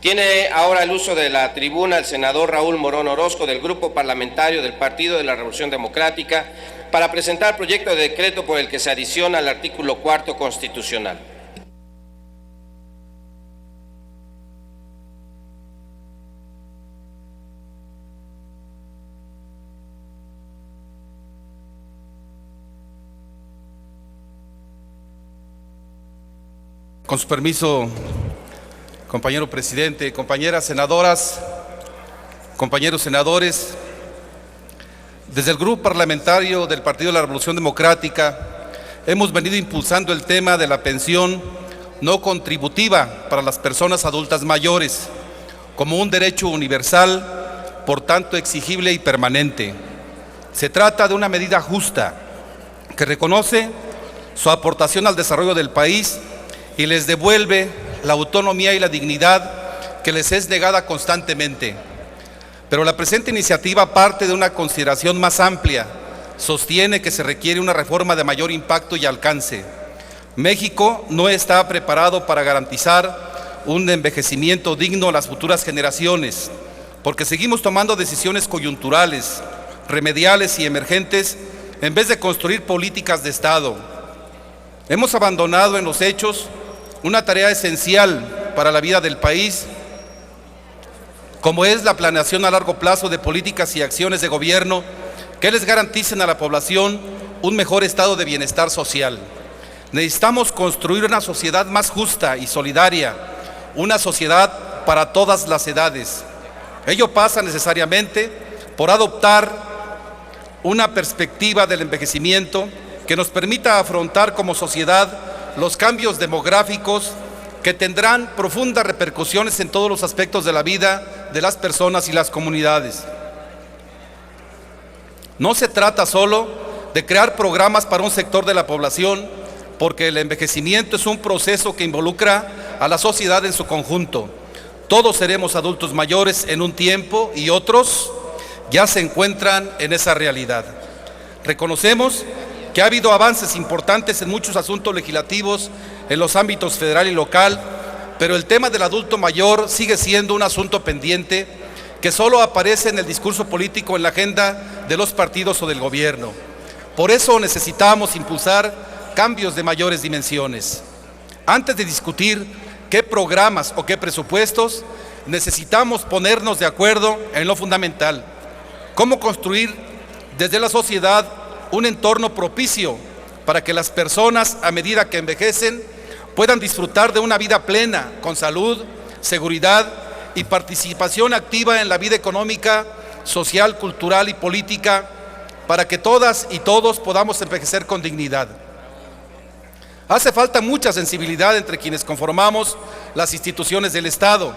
Tiene ahora el uso de la tribuna el senador Raúl Morón Orozco, del Grupo Parlamentario del Partido de la Revolución Democrática, para presentar el proyecto de decreto por el que se adiciona al artículo 4 constitucional. Con su permiso, compañero presidente, compañeras senadoras, compañeros senadores, desde el Grupo Parlamentario del Partido de la Revolución Democrática hemos venido impulsando el tema de la pensión no contributiva para las personas adultas mayores como un derecho universal, por tanto exigible y permanente. Se trata de una medida justa que reconoce su aportación al desarrollo del país y les devuelve la autonomía y la dignidad que les es negada constantemente. Pero la presente iniciativa parte de una consideración más amplia. Sostiene que se requiere una reforma de mayor impacto y alcance. México no está preparado para garantizar un envejecimiento digno a las futuras generaciones, porque seguimos tomando decisiones coyunturales, remediales y emergentes en vez de construir políticas de Estado. Hemos abandonado en los hechos una tarea esencial para la vida del país, como es la planeación a largo plazo de políticas y acciones de gobierno que les garanticen a la población un mejor estado de bienestar social. Necesitamos construir una sociedad más justa y solidaria, una sociedad para todas las edades. Ello pasa necesariamente por adoptar una perspectiva del envejecimiento que nos permita afrontar como sociedad los cambios demográficos que tendrán profundas repercusiones en todos los aspectos de la vida de las personas y las comunidades. No se trata solo de crear programas para un sector de la población, porque el envejecimiento es un proceso que involucra a la sociedad en su conjunto. Todos seremos adultos mayores en un tiempo y otros ya se encuentran en esa realidad. Reconocemos que ha habido avances importantes en muchos asuntos legislativos en los ámbitos federal y local, pero el tema del adulto mayor sigue siendo un asunto pendiente que solo aparece en el discurso político en la agenda de los partidos o del gobierno. Por eso necesitamos impulsar cambios de mayores dimensiones. Antes de discutir qué programas o qué presupuestos, necesitamos ponernos de acuerdo en lo fundamental: cómo construir desde la sociedad un entorno propicio para que las personas, a medida que envejecen, puedan disfrutar de una vida plena, con salud, seguridad y participación activa en la vida económica, social, cultural y política, para que todas y todos podamos envejecer con dignidad. Hace falta mucha sensibilidad entre quienes conformamos las instituciones del Estado,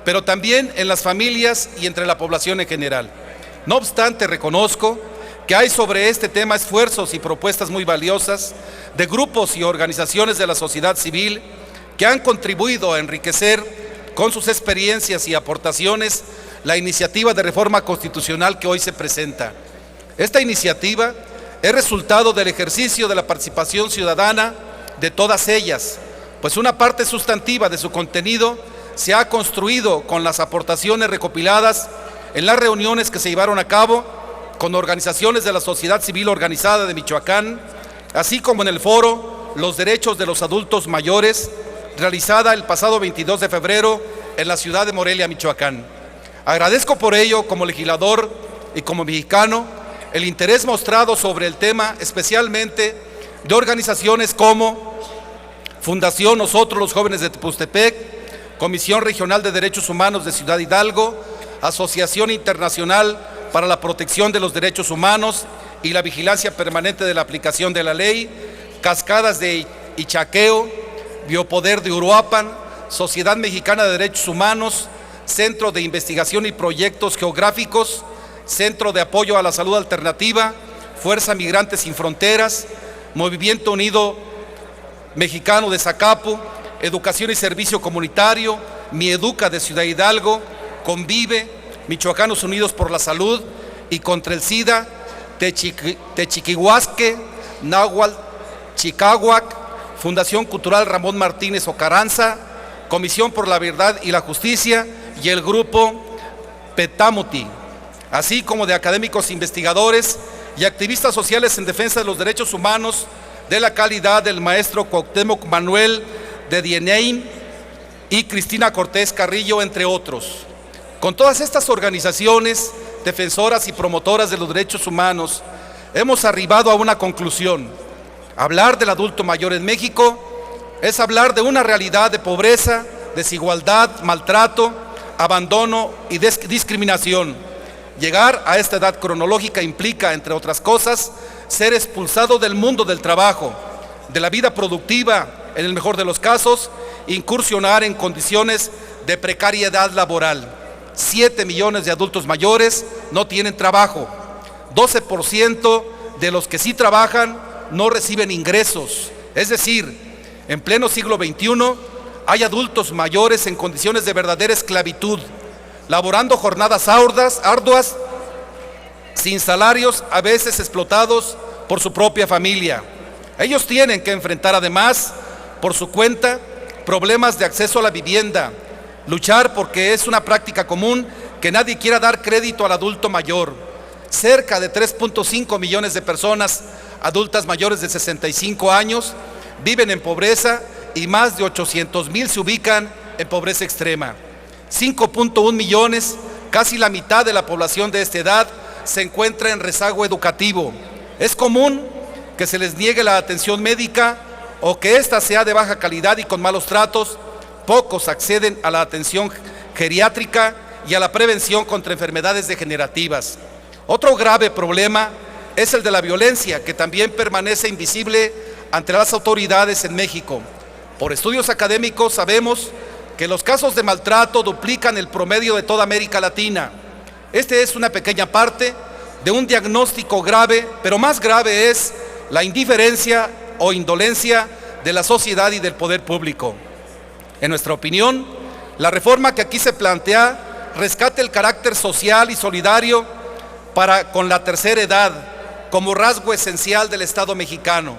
pero también en las familias y entre la población en general. No obstante, reconozco que hay sobre este tema esfuerzos y propuestas muy valiosas de grupos y organizaciones de la sociedad civil que han contribuido a enriquecer con sus experiencias y aportaciones la iniciativa de reforma constitucional que hoy se presenta. Esta iniciativa es resultado del ejercicio de la participación ciudadana de todas ellas, pues una parte sustantiva de su contenido se ha construido con las aportaciones recopiladas en las reuniones que se llevaron a cabo con organizaciones de la sociedad civil organizada de Michoacán, así como en el foro Los Derechos de los Adultos Mayores, realizada el pasado 22 de febrero en la ciudad de Morelia, Michoacán. Agradezco por ello, como legislador y como mexicano, el interés mostrado sobre el tema, especialmente de organizaciones como Fundación Nosotros los Jóvenes de Tepoztlepec, Comisión Regional de Derechos Humanos de Ciudad Hidalgo, Asociación Internacional para la Protección de los Derechos Humanos y la Vigilancia Permanente de la Aplicación de la Ley, Cascadas de Ichaqueo, Biopoder de Uruapan, Sociedad Mexicana de Derechos Humanos, Centro de Investigación y Proyectos Geográficos, Centro de Apoyo a la Salud Alternativa, Fuerza Migrantes Sin Fronteras, Movimiento Unido Mexicano de Zacapu, Educación y Servicio Comunitario, Mieduca de Ciudad Hidalgo, Convive, Michoacanos Unidos por la Salud y contra el SIDA, Techiquihuasque, Náhuatl, Chicahuac, Fundación Cultural Ramón Martínez Ocaranza, Comisión por la Verdad y la Justicia y el grupo Petamuti, así como de académicos investigadores y activistas sociales en defensa de los derechos humanos de la calidad del maestro Cuauhtémoc Manuel de Dienein y Cristina Cortés Carrillo, entre otros. Con todas estas organizaciones defensoras y promotoras de los derechos humanos, hemos arribado a una conclusión. Hablar del adulto mayor en México es hablar de una realidad de pobreza, desigualdad, maltrato, abandono y discriminación. Llegar a esta edad cronológica implica, entre otras cosas, ser expulsado del mundo del trabajo, de la vida productiva, en el mejor de los casos, incursionar en condiciones de precariedad laboral. 7 millones de adultos mayores no tienen trabajo. 12% de los que sí trabajan no reciben ingresos. Es decir, en pleno siglo XXI hay adultos mayores en condiciones de verdadera esclavitud, laborando jornadas arduas, sin salarios, a veces explotados por su propia familia. Ellos tienen que enfrentar además, por su cuenta, problemas de acceso a la vivienda, luchar porque es una práctica común que nadie quiera dar crédito al adulto mayor. Cerca de 3.5 millones de personas adultas mayores de 65 años viven en pobreza y más de 800,000 se ubican en pobreza extrema. 5.1 millones, casi la mitad de la población de esta edad, se encuentra en rezago educativo. Es común que se les niegue la atención médica o que ésta sea de baja calidad y con malos tratos. Pocos acceden a la atención geriátrica y a la prevención contra enfermedades degenerativas. Otro grave problema es el de la violencia, que también permanece invisible ante las autoridades en México. Por estudios académicos sabemos que los casos de maltrato duplican el promedio de toda América Latina. Este es una pequeña parte de un diagnóstico grave, pero más grave es la indiferencia o indolencia de la sociedad y del poder público. En nuestra opinión, la reforma que aquí se plantea rescata el carácter social y solidario con la tercera edad como rasgo esencial del Estado mexicano.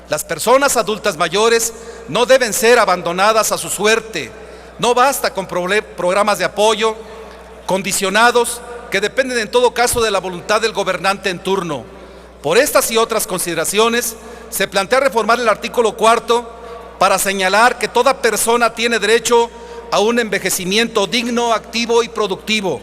Las personas adultas mayores no deben ser abandonadas a su suerte. No basta con programas de apoyo condicionados que dependen en todo caso de la voluntad del gobernante en turno. Por estas y otras consideraciones, se plantea reformar el artículo 4 para señalar que toda persona tiene derecho a un envejecimiento digno, activo y productivo.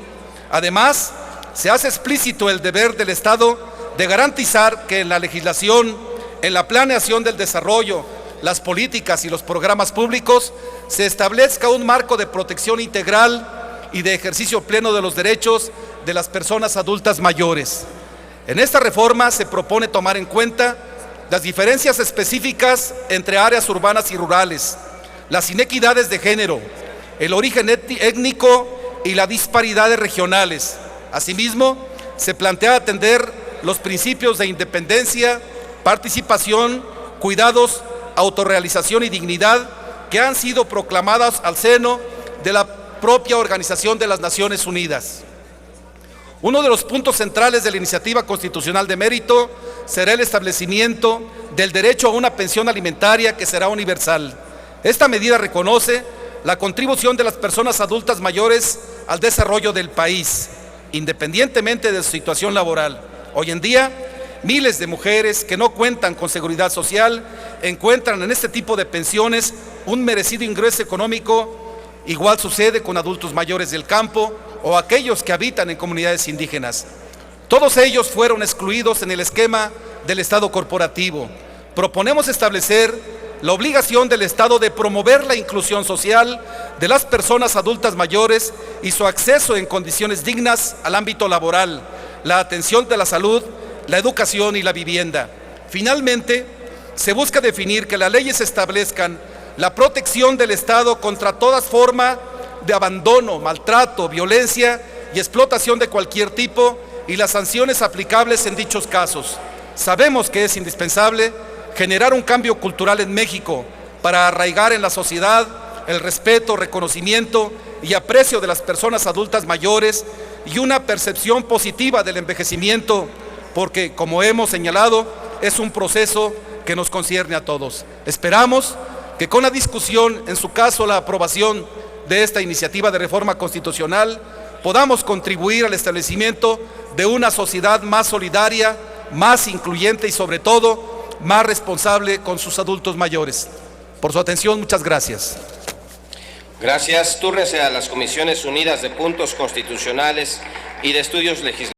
Además, se hace explícito el deber del Estado de garantizar que en la legislación, en la planeación del desarrollo, las políticas y los programas públicos se establezca un marco de protección integral y de ejercicio pleno de los derechos de las personas adultas mayores. En esta reforma se propone tomar en cuenta las diferencias específicas entre áreas urbanas y rurales, las inequidades de género, el origen étnico y las disparidades regionales. Asimismo, se plantea atender los principios de independencia, participación, cuidados, autorrealización y dignidad que han sido proclamadas al seno de la propia Organización de las Naciones Unidas. Uno de los puntos centrales de la iniciativa constitucional de mérito será el establecimiento del derecho a una pensión alimentaria que será universal. Esta medida reconoce la contribución de las personas adultas mayores al desarrollo del país, independientemente de su situación laboral. Hoy en día, miles de mujeres que no cuentan con seguridad social encuentran en este tipo de pensiones un merecido ingreso económico. Igual sucede con adultos mayores del campo o aquellos que habitan en comunidades indígenas. Todos ellos fueron excluidos en el esquema del Estado corporativo. Proponemos establecer la obligación del Estado de promover la inclusión social de las personas adultas mayores y su acceso en condiciones dignas al ámbito laboral, la atención de la salud, la educación y la vivienda. Finalmente, se busca definir que las leyes establezcan la protección del Estado contra toda forma de abandono, maltrato, violencia y explotación de cualquier tipo y las sanciones aplicables en dichos casos. Sabemos que es indispensable generar un cambio cultural en México para arraigar en la sociedad el respeto, reconocimiento y aprecio de las personas adultas mayores y una percepción positiva del envejecimiento, porque, como hemos señalado, es un proceso que nos concierne a todos. Esperamos que con la discusión, en su caso la aprobación de esta iniciativa de reforma constitucional, podamos contribuir al establecimiento de una sociedad más solidaria, más incluyente y sobre todo más responsable con sus adultos mayores. Por su atención, muchas gracias. Gracias. Túrnese a las Comisiones Unidas de Puntos Constitucionales y de Estudios Legislativos.